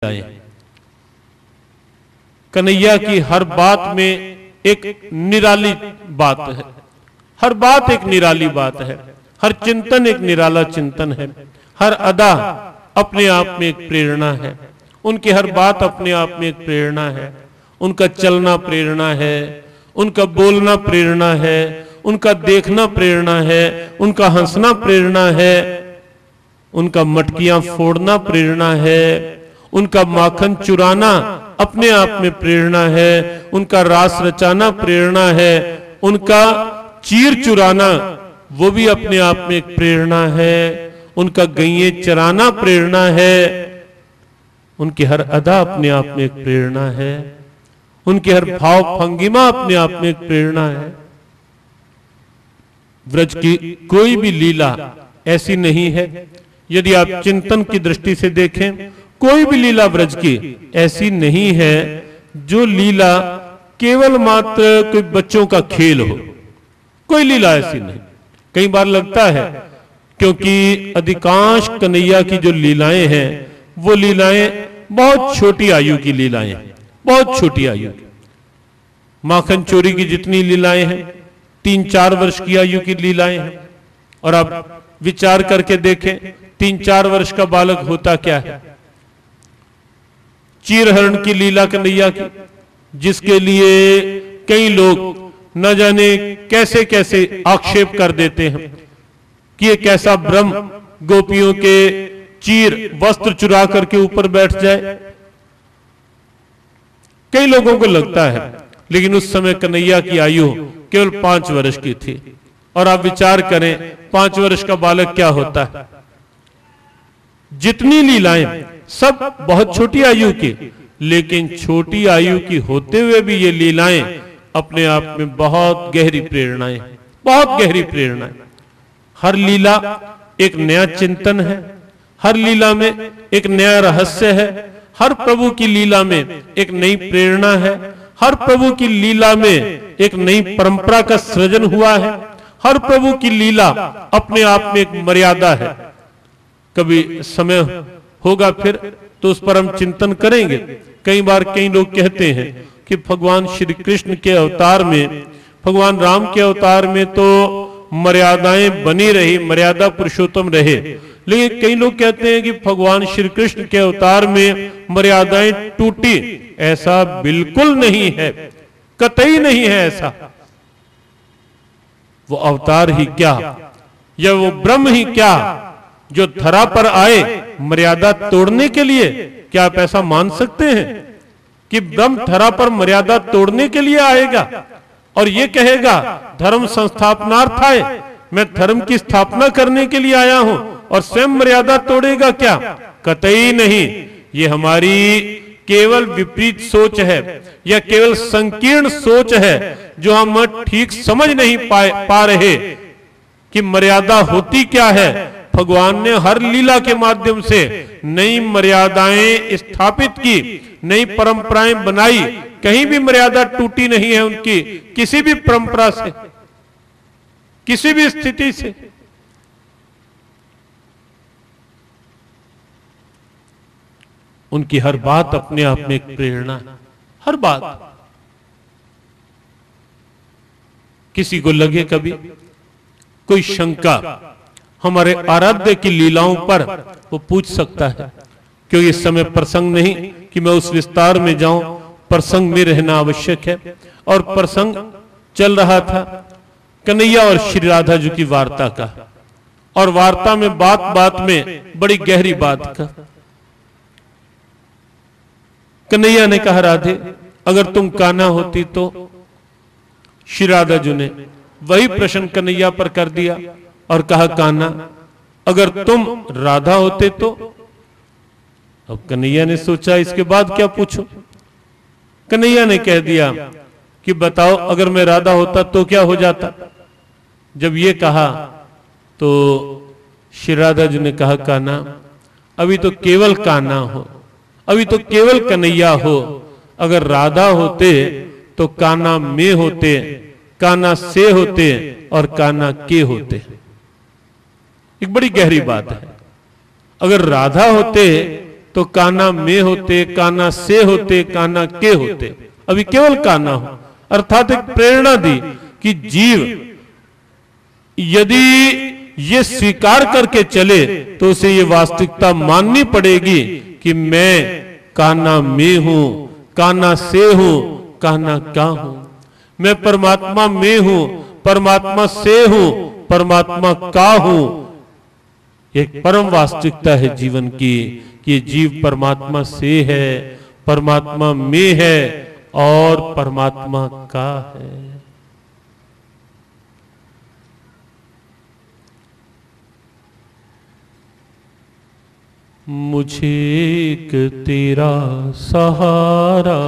आए। कन्हैया की हर बात में एक निराली बात है, हर बात एक निराली बात है, हर चिंतन एक निराला चिंतन है, हर अदा अपने आप में एक प्रेरणा है, उनकी हर बात अपने आप में एक प्रेरणा है। उनका चलना प्रेरणा है, उनका बोलना प्रेरणा है, उनका देखना प्रेरणा है, उनका हंसना प्रेरणा है, उनका मटकियां फोड़ना प्रेरणा है, उनका माखन चुराना अपने आप में प्रेरणा है, उनका रास रचाना प्रेरणा है, उनका चीर चुराना वो भी अपने आप में एक प्रेरणा है, उनका गैये चराना प्रेरणा है, उनकी हर अदा अपने आप में एक प्रेरणा है, उनकी हर भाव भंगिमा अपने आप में एक प्रेरणा है। व्रज की कोई भी लीला ऐसी नहीं है, यदि आप चिंतन की दृष्टि से देखें, कोई भी लीला व्रज की ऐसी नहीं है जो लीला केवल मात्र कोई बच्चों का खेल हो। कोई लीला ऐसी नहीं। कई बार लगता है क्योंकि अधिकांश कन्हैया की जो लीलाएं हैं वो लीलाएं बहुत छोटी आयु की लीलाएं हैं, बहुत छोटी आयु की। माखन चोरी की जितनी लीलाएं हैं 3-4 वर्ष की आयु की लीलाएं हैं। और आप विचार करके देखें 3-4 वर्ष का बालक होता क्या है। चीरहरण की लीला कन्हैया की, जिसके लिए कई लोग न जाने कैसे कैसे आक्षेप कर देते हैं कि ये कैसा ब्रह्म गोपियों के चीर वस्त्र चुरा करके ऊपर बैठ जाए। कई लोगों को लगता है, लेकिन उस समय कन्हैया की आयु केवल 5 वर्ष की थी। और आप विचार करें 5 वर्ष का बालक क्या होता है। जितनी लीलाएं सब बहुत छोटी आयु की, लेकिन छोटी आयु की होते हुए भी ये लीलाएं अपने आप में बहुत गहरी प्रेरणाएं, बहुत गहरी प्रेरणाएं। हर लीला एक नया चिंतन है, हर लीला में एक नया रहस्य है, हर प्रभु की लीला में एक नई प्रेरणा है, हर प्रभु की लीला में एक नई परंपरा का सृजन हुआ है, हर प्रभु की लीला अपने आप में एक मर्यादा है। कभी समय होगा फिर तो उस पर हम चिंतन करेंगे। कई बार कई लोग कहते हैं कि भगवान श्री कृष्ण के अवतार में, भगवान राम के अवतार में तो मर्यादाएं बनी रही, मर्यादा पुरुषोत्तम रहे, लेकिन कई लोग कहते हैं कि भगवान श्री कृष्ण के अवतार में मर्यादाएं टूटी। ऐसा बिल्कुल नहीं है, कतई नहीं है ऐसा। वो अवतार ही क्या या वो ब्रह्म ही क्या जो धरा पर आए मर्यादा तोड़ने के लिए। क्या आप ऐसा मान सकते हैं कि ब्रह्म धरा पर मर्यादा तोड़ने के लिए आएगा और ये कहेगा धर्म संस्थापनार्थ आए, मैं धर्म की स्थापना करने के लिए आया हूं, और स्वयं मर्यादा तोड़ेगा क्या? कतई नहीं। ये हमारी केवल विपरीत सोच है या केवल संकीर्ण सोच है जो हम ठीक समझ नहीं पा रहे कि मर्यादा होती क्या है। भगवान ने हर लीला के माध्यम से नई मर्यादाएं स्थापित की, नई परंपराएं बनाई। कहीं भी मर्यादा टूटी नहीं है उनकी, किसी भी परंपरा से, किसी भी स्थिति से। उनकी हर बात अपने आप में एक प्रेरणा है, हर बात। किसी को लगे कभी कोई शंका हमारे आराध्य की लीलाओं पर, वो पूछ सकता है, क्योंकि इस समय प्रसंग नहीं कि मैं उस विस्तार में जाऊं, प्रसंग में रहना आवश्यक है। और प्रसंग चल रहा था कन्हैया और श्री राधा जी की वार्ता का, और वार्ता में बात बात में बड़ी गहरी बात का। कन्हैया ने कहा, राधे अगर तुम कान्हा होती तो। श्री राधा जी ने वही प्रश्न कन्हैया पर कर दिया और कहा, कान्हा अगर तुम राधा होते तो। अब कन्हैया ने सोचा इसके बाद क्या पूछो। कन्हैया ने कह दिया कि बताओ अगर मैं राधा होता तो क्या हो जाता। जब ये कहा तो श्री राधा जी ने कहा, कान्हा अभी तो केवल कान्हा हो, अभी तो केवल कन्हैया हो। अगर राधा होते तो कान्हा में होते, कान्हा से होते और कान्हा के होते। एक बड़ी गहरी बात है। अगर राधा होते तो काना में होते, काना से होते, काना के होते, अभी केवल काना हो। अर्थात एक प्रेरणा दी कि जीव यदि ये स्वीकार करके चले तो उसे ये वास्तविकता माननी पड़ेगी कि मैं काना में हूं, काना से हूं, काना क्या हूं। मैं परमात्मा में हूं, परमात्मा से हूं, परमात्मा का हूं। एक परम वास्तविकता है जीवन की कि ये जीव परमात्मा से है, परमात्मा में है और परमात्मा का है। मुझे एक तेरा सहारा